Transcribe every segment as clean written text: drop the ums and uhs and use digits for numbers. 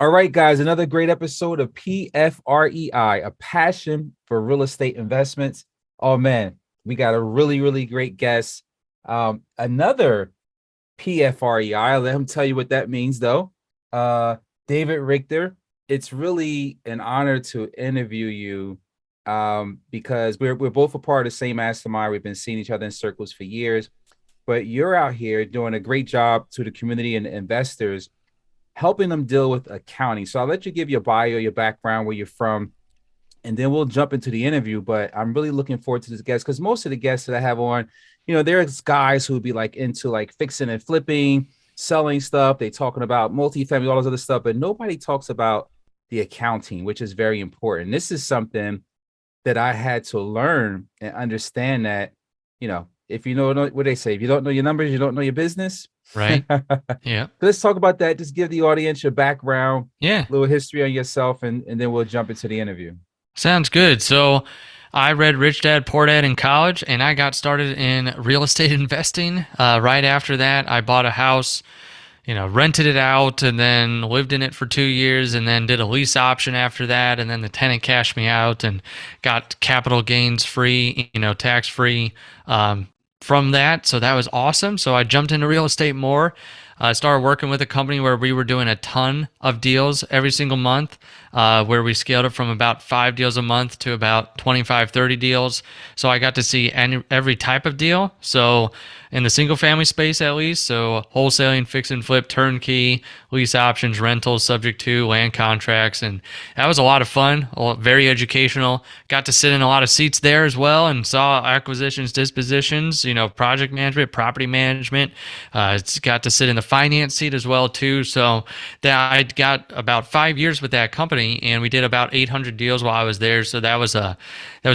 All right, guys, another great episode of PFREI, a passion for real estate investments. Oh man, we got a really great guest. Another PFREI. I'll let him tell you what that means, though. Uh, David Richter. It's really an honor to interview you because we're both a part of the same mastermind. We've been seeing each other in circles for years, but you're out here doing a great job to the community and investors helping them deal with accounting. So I'll let you give your bio, your background, where you're from, and then we'll jump into the interview. But I'm really looking forward to this guest because most of the guests that I have on, there's guys who would be like into like fixing and flipping, selling stuff. They talking about multifamily, all this other stuff, but nobody talks about the accounting, which is very important. This is something that I had to learn and understand that, if you know what they say, if you don't know your numbers, you don't know your business. Right. Yeah. Let's talk about that. Just give the audience your background, Yeah. a little history on yourself, and then we'll jump into the interview. Sounds good. So I read Rich Dad Poor Dad in college, and I got started in real estate investing. Right after that, I bought a house, rented it out, and then lived in it for 2 years, and then did a lease option after that. And then the tenant cashed me out and got capital gains free, tax free. From that. So that was awesome. So I jumped into real estate more. I started working with a company where we were doing a ton of deals every single month, where we scaled it from about 5 deals a month to about 25, 30 deals. So I got to see every type of deal. So in the single family space, at least. So wholesaling, fix and flip, turnkey, lease options, rentals, subject to land contracts. And that was a lot of fun, very educational. Got to sit in a lot of seats there as well and saw acquisitions, dispositions, project management, property management. It's got to sit in the finance seat as well too. So that I got about 5 years with that company, and we did about 800 deals while I was there. So that was a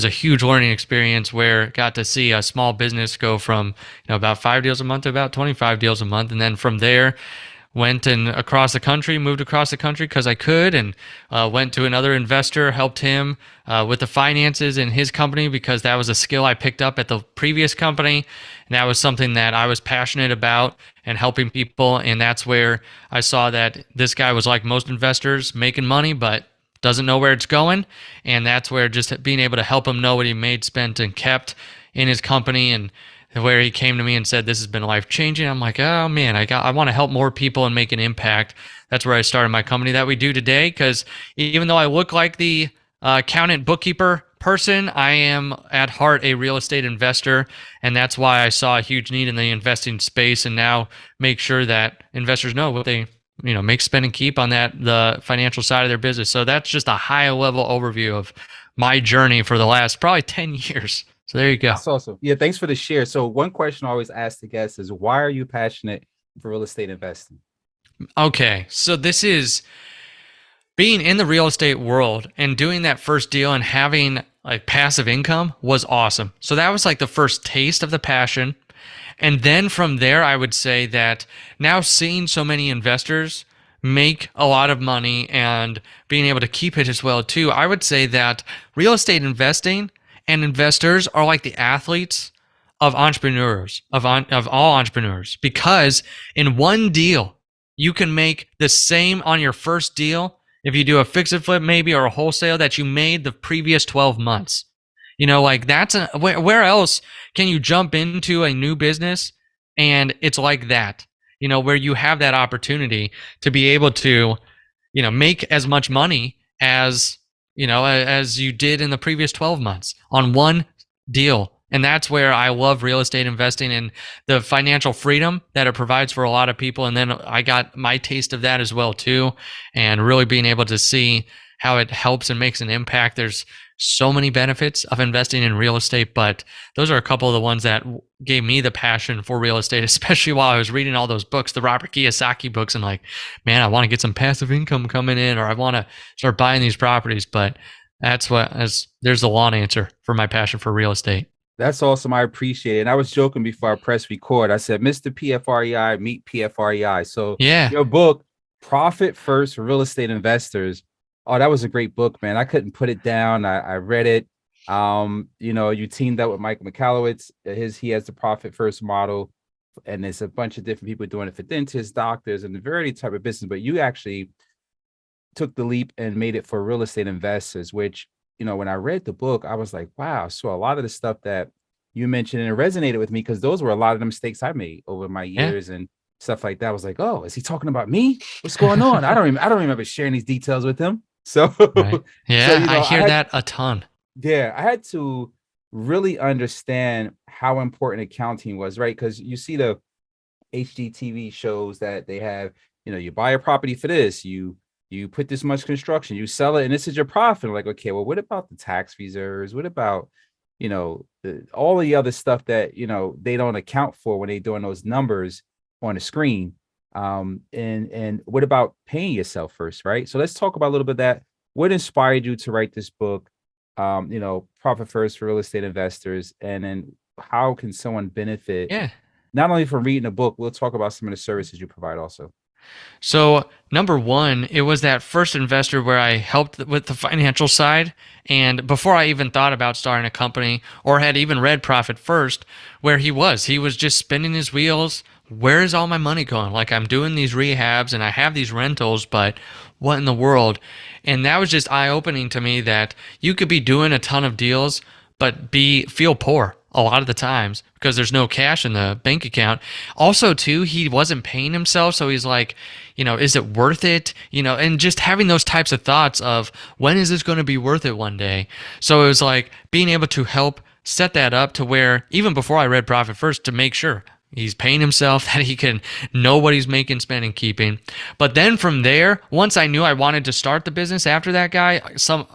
huge learning experience where I got to see a small business go from about 5 deals a month to about 25 deals a month, and then from there went and moved across the country because I could, and went to another investor, helped him with the finances in his company because that was a skill I picked up at the previous company. And that was something that I was passionate about and helping people. And that's where I saw that this guy was like most investors, making money, but doesn't know where it's going. And that's where just being able to help him know what he made, spent, and kept in his company, and where he came to me and said, this has been life changing. I'm like, oh man, I want to help more people and make an impact. That's where I started my company that we do today. Because even though I look like the accountant bookkeeper person, I am at heart a real estate investor. And that's why I saw a huge need in the investing space, and now make sure that investors know what they make, spend, and keep on the financial side of their business. So that's just a high level overview of my journey for the last probably 10 years. So there you go. That's awesome. Yeah, thanks for the share. So one question I always ask the guests is, why are you passionate for real estate investing? Okay, so this is being in the real estate world and doing that first deal and having like passive income was awesome. So that was like the first taste of the passion. And then from there, I would say that now seeing so many investors make a lot of money and being able to keep it as well too, I would say that real estate investing and investors are like the athletes of entrepreneurs, of all entrepreneurs, because in one deal, you can make the same on your first deal if you do a fix and flip maybe, or a wholesale, that you made the previous 12 months. Like where else can you jump into a new business and it's like that, where you have that opportunity to be able to, make as much money as you did in the previous 12 months on one deal. And that's where I love real estate investing and the financial freedom that it provides for a lot of people. And then I got my taste of that as well too, and really being able to see how it helps and makes an impact. There's so many benefits of investing in real estate, but those are a couple of the ones that gave me the passion for real estate, especially while I was reading all those books, the Robert Kiyosaki books, and like, man, I want to get some passive income coming in, or I want to start buying these properties. But there's the long answer for my passion for real estate. That's awesome. I appreciate it. And I was joking before I press record. I said, Mr. PFREI, meet PFREI. So Yeah. your book, Profit First Real Estate Investors. Oh, that was a great book, man. I couldn't put it down. I read it. You teamed up with Mike Michalowicz. He has the Profit First model, and there's a bunch of different people doing it for dentists, doctors, and the variety type of business. But you actually took the leap and made it for real estate investors, which, when I read the book, I was like, wow. So a lot of the stuff that you mentioned, and it resonated with me because those were a lot of the mistakes I made over my Yeah. years and stuff like that. I was like, oh, is he talking about me? What's going on? I don't remember sharing these details with him. So, Right. so, Yeah, I hear that a ton. I had to really understand how important accounting was, right? Because you see the HGTV shows that they have, you buy a property for this, you put this much construction, you sell it, and this is your profit. Like, okay, well, what about the tax reserves? What about, all the other stuff that they don't account for when they're doing those numbers on the screen? And what about paying yourself first, right? So let's talk about a little bit of that. What inspired you to write this book? Profit first for real estate investors, and then how can someone benefit Yeah. not only from reading a book, we'll talk about some of the services you provide also. So, number one, it was that first investor where I helped with the financial side. And before I even thought about starting a company or had even read Profit First, where he was just spinning his wheels. Where is all my money going? Like, I'm doing these rehabs and I have these rentals, but what in the world? And that was just eye opening to me that you could be doing a ton of deals, but feel poor a lot of the times because there's no cash in the bank account. Also, too, he wasn't paying himself, so he's like, is it worth it? And just having those types of thoughts of when is this going to be worth it one day? So it was like being able to help set that up to where even before I read Profit First to make sure he's paying himself, that he can know what he's making, spending, keeping. But then from there, once I knew I wanted to start the business after that guy,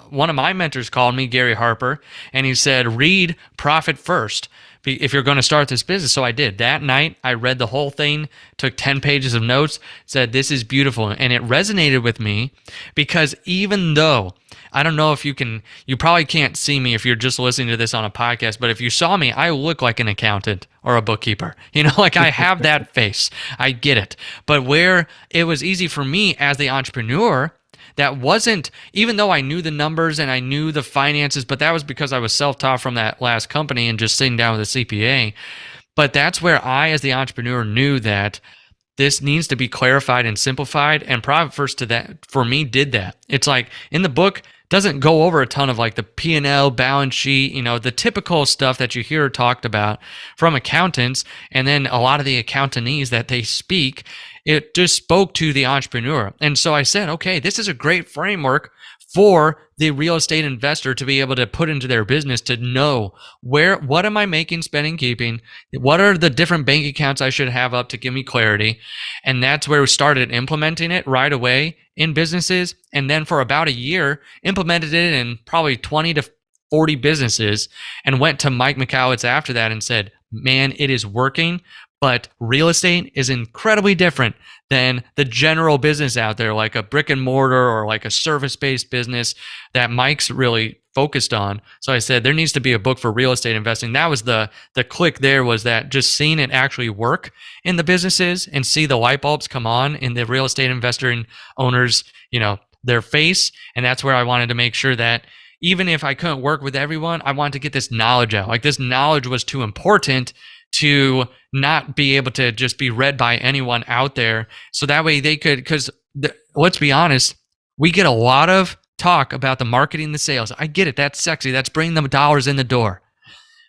one of my mentors called me, Gary Harper, and he said, read Profit First if you're going to start this business. So I did. That night, I read the whole thing, took 10 pages of notes, said, this is beautiful. And it resonated with me because even though I don't know if you probably can't see me if you're just listening to this on a podcast, but if you saw me, I look like an accountant or a bookkeeper. Like I have that face. I get it. But where it was easy for me as the entrepreneur, that wasn't, even though I knew the numbers and I knew the finances, but that was because I was self-taught from that last company and just sitting down with a CPA. But that's where I, as the entrepreneur, knew that this needs to be clarified and simplified, and Profit First to that for me did that. It's like in the book doesn't go over a ton of like the P&L balance sheet, the typical stuff that you hear talked about from accountants, and then a lot of the accountanese that they speak, it just spoke to the entrepreneur. And so I said, okay, this is a great framework for the real estate investor to be able to put into their business to know what am I making, spending, keeping, what are the different bank accounts I should have up to give me clarity. And that's where we started implementing it right away in businesses. And then for about a year, implemented it in probably 20 to 40 businesses and went to Mike Michalowicz after that and said, man, it is working. But real estate is incredibly different than the general business out there, like a brick and mortar or like a service-based business that Mike's really focused on. So I said there needs to be a book for real estate investing. That was the click there, was that just seeing it actually work in the businesses and see the light bulbs come on in the real estate investor and owners, their face. And that's where I wanted to make sure that even if I couldn't work with everyone, I wanted to get this knowledge out. Like this knowledge was too important to not be able to just be read by anyone out there. So that way they could, because let's be honest, we get a lot of talk about the marketing, the sales. I get it. That's sexy. That's bringing them dollars in the door.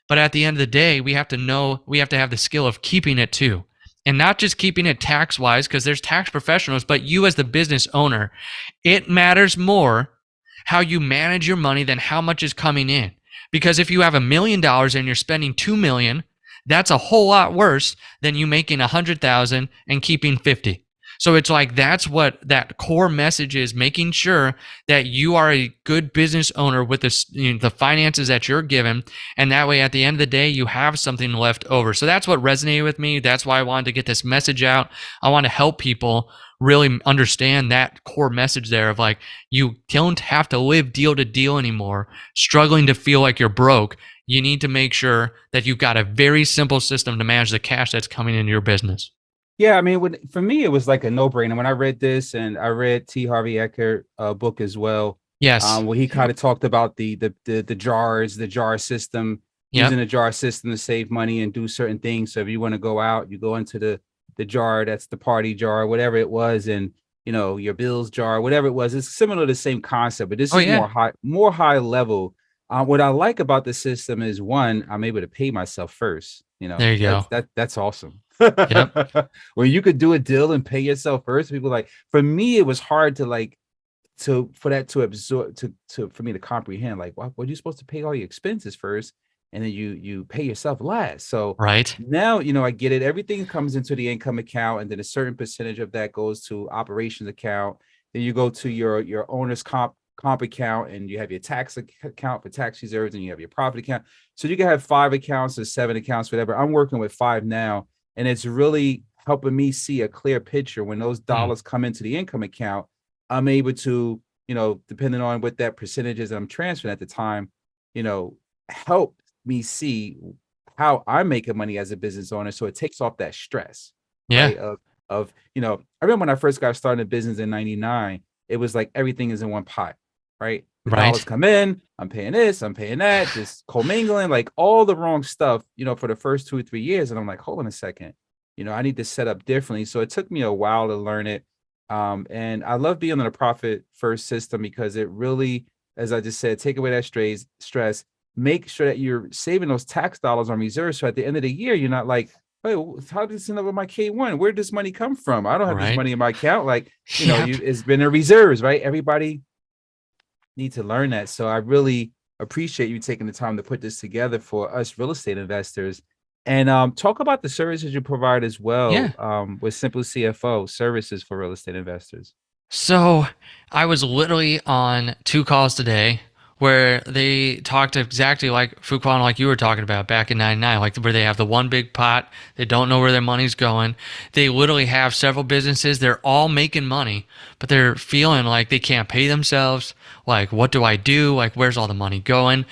But at the end of the day, we have to have the skill of keeping it too. And not just keeping it tax wise, because there's tax professionals, but you as the business owner, it matters more how you manage your money than how much is coming in. Because if you have $1 million and you're spending $2 million, that's a whole lot worse than you making 100,000 and keeping 50. So it's like that's what that core message is, making sure that you are a good business owner with the finances that you're given. And that way, at the end of the day, you have something left over. So that's what resonated with me. That's why I wanted to get this message out. I want to help people really understand that core message there of like, you don't have to live deal to deal anymore, struggling to feel like you're broke. You need to make sure that you've got a very simple system to manage the cash that's coming into your business. Yeah, I mean, for me, it was like a no-brainer when I read this, and I read T. Harvey Eker book as well. Yes. Where he kind of talked about the jars, the jar system, Yep. using the jar system to save money and do certain things. So if you want to go out, you go into the jar, that's the party jar, whatever it was, and your bills jar, whatever it was. It's similar to the same concept, but this Oh is yeah. more high level. What I like about the system is, one, I'm able to pay myself first. There you go. That's awesome. Yep. When you could do a deal and pay yourself first, people like, for me, it was hard to like for that to absorb, to for me to comprehend, like, what you supposed to pay all your expenses first, and then you pay yourself last. So Right. now I get it. Everything comes into the income account, and then a certain percentage of that goes to operations account. Then you go to your owner's comp account, and you have your tax account for tax reserves, and you have your profit account. So you can have 5 accounts or 7 accounts, whatever. I'm working with 5 now, and it's really helping me see a clear picture. When those Hmm. dollars come into the income account, I'm able to, depending on what that percentage is that I'm transferring at the time, you know, help me see how I'm making money as a business owner. So it takes off that stress, Yeah. right? I remember when I first got started in business in 99, it was like everything is in one pot, right? The dollars Right. come in, I'm paying this, I'm paying that, just commingling, like all the wrong stuff, for the first 2 or 3 years. And I'm like, hold on a second, I need to set up differently. So it took me a while to learn it. And I love being on a profit first system because it really, as I just said, take away that stress, make sure that you're saving those tax dollars on reserves. So at the end of the year, you're not like, hey, how did this end up with my K1? Where did this money come from? I don't have this Right. money in my account. Like, Yep. it's been in reserves, right? Everybody need to learn that. So I really appreciate you taking the time to put this together for us real estate investors. And talk about the services you provide as Yeah. well, with Simple CFO services for real estate investors. So I was literally on 2 calls today where they talked exactly like Fuquan, like you were talking about back in 99, like where they have the one big pot. They don't know where their money's going. They literally have several businesses. They're all making money, but they're feeling like they can't pay themselves. Like, what do I do? Like, where's all the money going?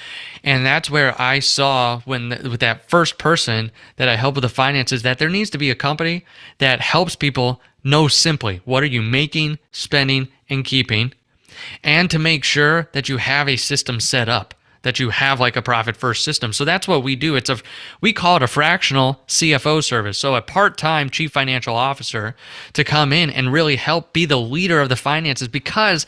And that's where I saw with that first person that I help with the finances, that there needs to be a company that helps people know simply what are you making, spending, and keeping, and to make sure that you have a system set up, that you have like a profit first system. So that's what we do. We call it a fractional CFO service. So a part-time chief financial officer to come in and really help be the leader of the finances, because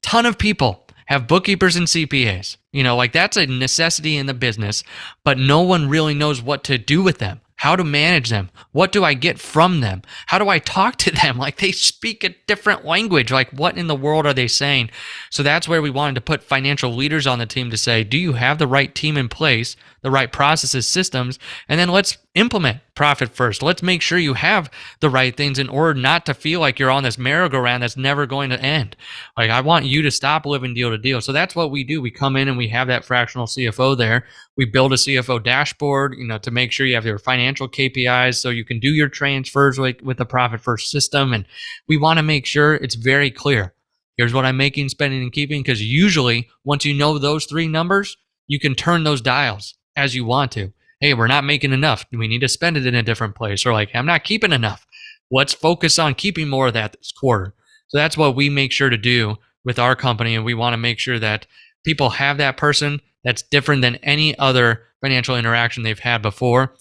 ton of people have bookkeepers and CPAs. Like that's a necessity in the business, but no one really knows what to do with them, how to manage them. What do I get from them? How do I talk to them? Like they speak a different language. Like what in the world are they saying? So that's where we wanted to put financial leaders on the team to say, do you have the right team in place, the right processes, systems, and then let's implement profit first. Let's make sure you have the right things in order not to feel like you're on this merry-go-round that's never going to end. Like I want you to stop living deal to deal. So that's what we do. We come in and we have that fractional CFO there. We build a CFO dashboard, to make sure you have your financial KPIs so you can do your transfers with the profit first system. And we want to make sure it's very clear. Here's what I'm making, spending, and keeping. Because usually, once you know those 3 numbers, you can turn those dials as you want to. Hey, we're not making enough. We need to spend it in a different place. Or like, I'm not keeping enough. Let's focus on keeping more of that this quarter. So that's what we make sure to do with our company. And we want to make sure that people have that person that's different than any other financial interaction they've had before.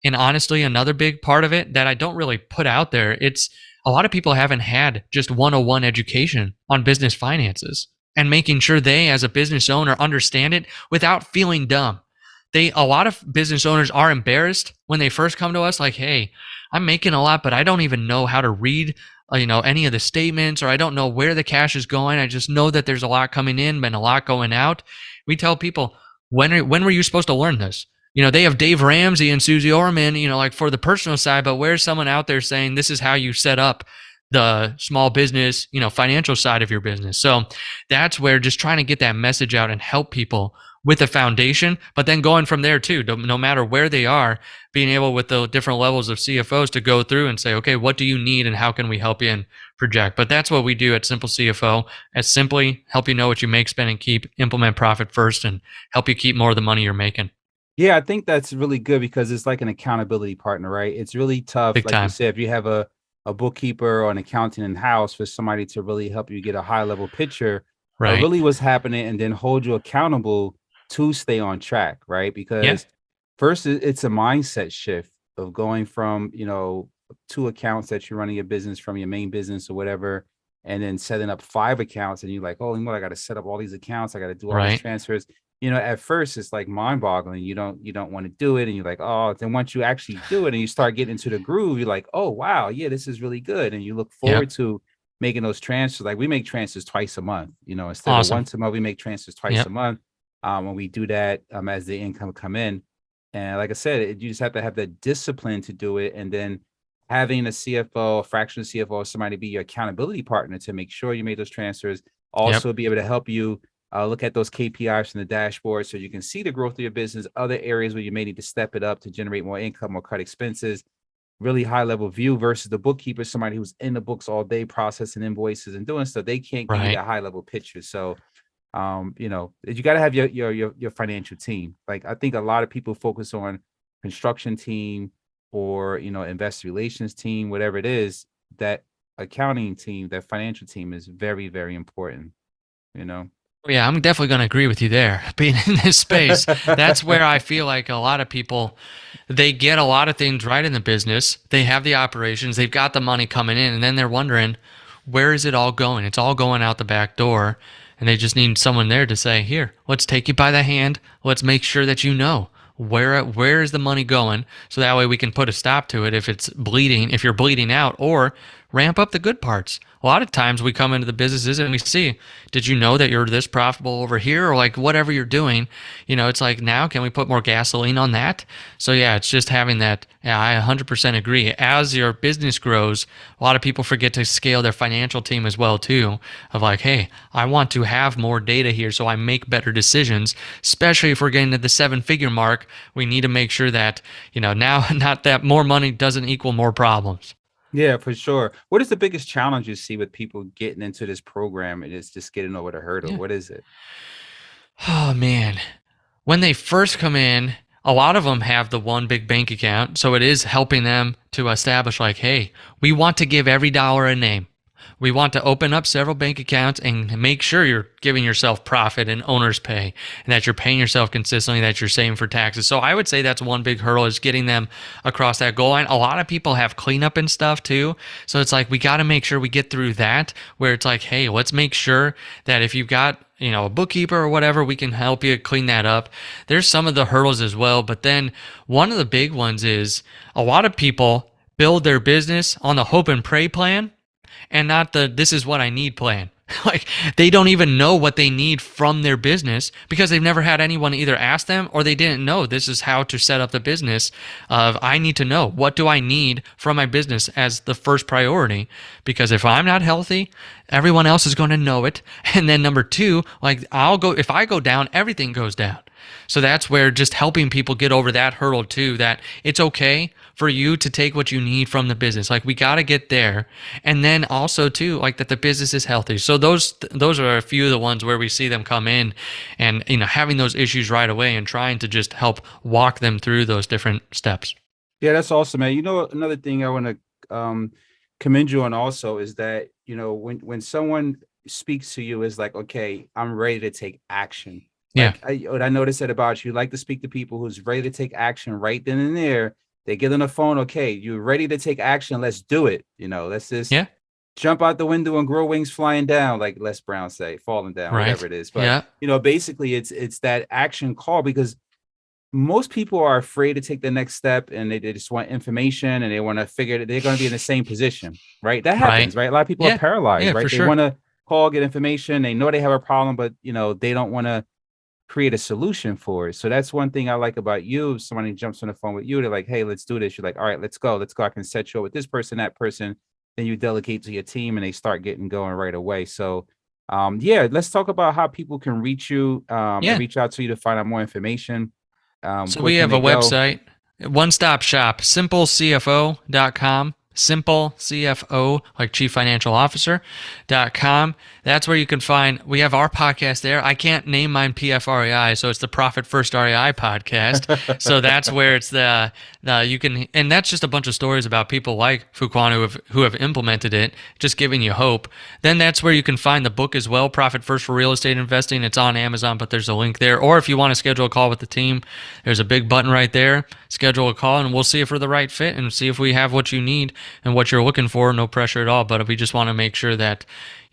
And honestly, another big part of it that I don't really put out there, it's a lot of people haven't had just 101 education on business finances and making sure they, as a business owner, understand it without feeling dumb. A lot of business owners are embarrassed when they first come to us, like, hey, I'm making a lot, but I don't even know how to read, any of the statements, or I don't know where the cash is going. I just know that there's a lot coming in and a lot going out. We tell people, when were you supposed to learn this? They have Dave Ramsey and Susie Orman, like for the personal side, but where's someone out there saying this is how you set up the small business, financial side of your business? So that's where just trying to get that message out and help people with a foundation, but then going from there too, no matter where they are, being able with the different levels of CFOs to go through and say, okay, what do you need and how can we help you and project? But that's what we do at Simple CFO, as simply help you know what you make, spend, and keep, implement profit first, and help you keep more of the money you're making. Yeah, I think that's really good because it's like an accountability partner, right? It's really tough, Big like you time. said, if you have a bookkeeper or an accountant in house, for somebody to really help you get a high level picture of Right. really what's happening, and then hold you accountable to stay on track, right? Yeah. Because first, it's a mindset shift of going from, two accounts that you're running your business from, your main business or whatever. and then setting up 5 accounts, and you're like, oh, I got to set up all these accounts, I got to do all these Right. transfers. At first it's like mind-boggling. You don't want to do it, and you're like, oh, then once you actually do it and you start getting into the groove, you're like, oh wow, yeah, this is really good, and you look Yep. forward to making those transfers. Like we make transfers twice a month, instead of Awesome. once a month, we make transfers twice a Yep. month. When we do that, as the income come in, and like I said, you just have to have the discipline to do it, and then having a CFO, a fractional CFO, somebody be your accountability partner to make sure you made those transfers. Yep. Also, be able to help you look at those KPIs from the dashboard so you can see the growth of your business, other areas where you may need to step it up to generate more income or cut expenses. Really high level view versus the bookkeeper, somebody who's in the books all day processing invoices and doing stuff. They can't give you Right. that high level picture. So you got to have your financial team. Like I think a lot of people focus on construction team or investor relations team, whatever it is. That accounting team, that financial team is very, very important. you know Yeah, I'm definitely going to agree with you there. Being in this space, that's where I feel like a lot of people, they get a lot of things right in the business. They have the operations, they've got the money coming in, and then they're wondering, where is it all going? It's all going out the back door, and they just need someone there to say, "Here, let's take you by the hand. Let's make sure that you know where is the money going, so that way we can put a stop to it if it's bleeding, if you're bleeding out, or ramp up the good parts." A lot of times we come into the businesses and we see, did you know that you're this profitable over here, or like whatever you're doing, it's like, now can we put more gasoline on that? So yeah, it's just having that. Yeah, I 100% agree. As your business grows, a lot of people forget to scale their financial team as well too, of like, hey, I want to have more data here so I make better decisions, especially if we're getting to the 7-figure mark. We need to make sure that, now, not that more money doesn't equal more problems. Yeah, for sure. What is the biggest challenge you see with people getting into this program and it's just getting over the hurdle? Yeah. What is it? Oh man, when they first come in, a lot of them have the one big bank account. So it is helping them to establish, like, hey, we want to give every dollar a name. We want to open up several bank accounts and make sure you're giving yourself profit and owner's pay, and that you're paying yourself consistently, that you're saving for taxes. So I would say that's one big hurdle, is getting them across that goal line. A lot of people have cleanup and stuff too. So it's like, we got to make sure we get through that, where it's like, hey, let's make sure that if you've got a bookkeeper or whatever, we can help you clean that up. There's some of the hurdles as well. But then one of the big ones is, a lot of people build their business on the hope and pray plan, and not the "this is what I need" plan. Like, they don't even know what they need from their business because they've never had anyone either ask them, or they didn't know this is how to set up the business. Of, I need to know, what do I need from my business as the first priority, because if I'm not healthy, everyone else is going to know it. And then number two, like, if I go down, everything goes down. So that's where just helping people get over that hurdle too, that it's okay for you to take what you need from the business. Like, we got to get there. And then also too, like, that the business is healthy. So those are a few of the ones where we see them come in and, having those issues right away, and trying to just help walk them through those different steps. Yeah, that's awesome, man. Another thing I want to commend you on also is that, when someone speaks to you is like, okay, I'm ready to take action. Yeah. Like what I noticed that about you, like to speak to people who's ready to take action right then and there. They get on the phone, okay, you're ready to take action. Let's do it. Let's just Yeah. jump out the window and grow wings flying down, like Les Brown say, falling down, whatever Right. it is. But Yeah. basically it's that action call, because most people are afraid to take the next step, and they just want information, and they want to figure that they're going to be in the same position, right? That Right. happens, right? A lot of people are Yeah. paralyzed, Yeah, for right? They sure. want to call, get information. They know they have a problem, but they don't want to create a solution for it. So that's one thing I like about you. If somebody jumps on the phone with you, they're like, hey, let's do this. You're like, all right, let's go. Let's go. I can set you up with this person, that person. Then you delegate to your team, and they start getting going right away. So yeah, let's talk about how people can reach you and Yeah. reach out to you to find out more information. So Where we can have they a go? website, one stop shop, simplecfo.com, simplecfo, like chief financial officer.com. That's where you can find. We have our podcast there. I can't name mine PFREI, so it's the Profit First REI podcast. So that's where it's the you can, and that's just a bunch of stories about people like Fuquan who have implemented it, just giving you hope. Then that's where you can find the book as well, Profit First for Real Estate Investing. It's on Amazon, but there's a link there. Or if you want to schedule a call with the team, there's a big button right there. Schedule a call, and we'll see if we're the right fit and see if we have what you need and what you're looking for. No pressure at all, but we just want to make sure that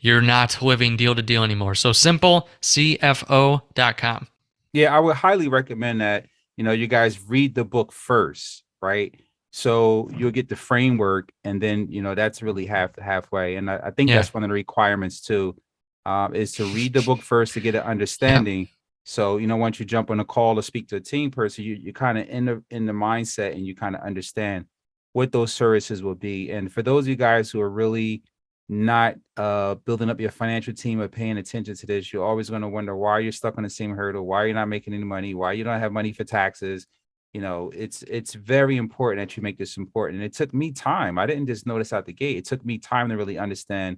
you're not living deal to deal anymore. So simplecfo.com. Yeah, I would highly recommend that, you guys read the book first, right? So you'll get the framework, and then, that's really halfway. And I think Yeah. that's one of the requirements too, is to read the book first to get an Yep. understanding. So, once you jump on a call to speak to a team person, you kind of in the mindset, and you kind of understand what those services will be. And for those of you guys who are really not building up your financial team or paying attention to this, you're always going to wonder why you're stuck on the same hurdle, why you're not making any money, why you don't have money for taxes. It's very important that you make this important. And it took me time. I didn't just notice out the gate. It took me time to really understand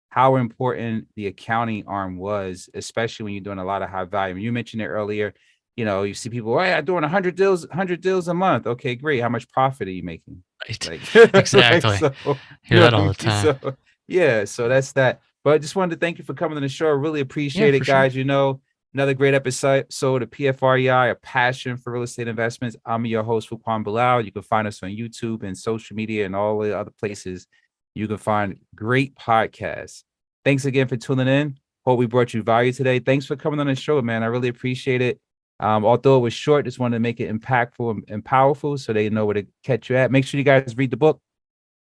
how important the accounting arm was, especially when you're doing a lot of high volume. You mentioned it earlier. You see people, hey, I'm doing 100 deals a month. Okay, great. How much profit are you making? Right. Like Exactly. so, Hear that all the time. so yeah, so that's that. But I just wanted to thank you for coming on the show. I really Yeah, appreciate it, for sure. guys. Another great episode of PFREI, a passion for real estate investments. I'm your host, Fuquan Bilal. You can find us on YouTube and social media and all the other places you can find great podcasts. Thanks again for tuning in. Hope we brought you value today. Thanks for coming on the show, man. I really appreciate it. Although it was short, just wanted to make it impactful and powerful so they know where to catch you at. Make sure you guys read the book,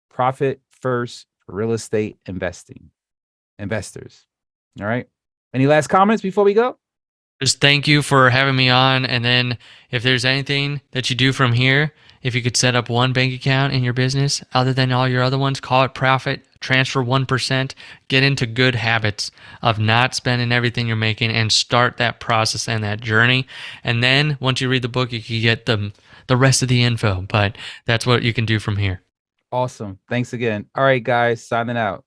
Profit First for Real Estate Investors. All right. Any last comments before we go? Just thank you for having me on. And then if there's anything that you do from here, if you could set up one bank account in your business other than all your other ones, call it profit, transfer 1%, get into good habits of not spending everything you're making and start that process and that journey. And then once you read the book, you can get the rest of the info. But that's what you can do from here. Awesome. Thanks again. All right, guys, signing out.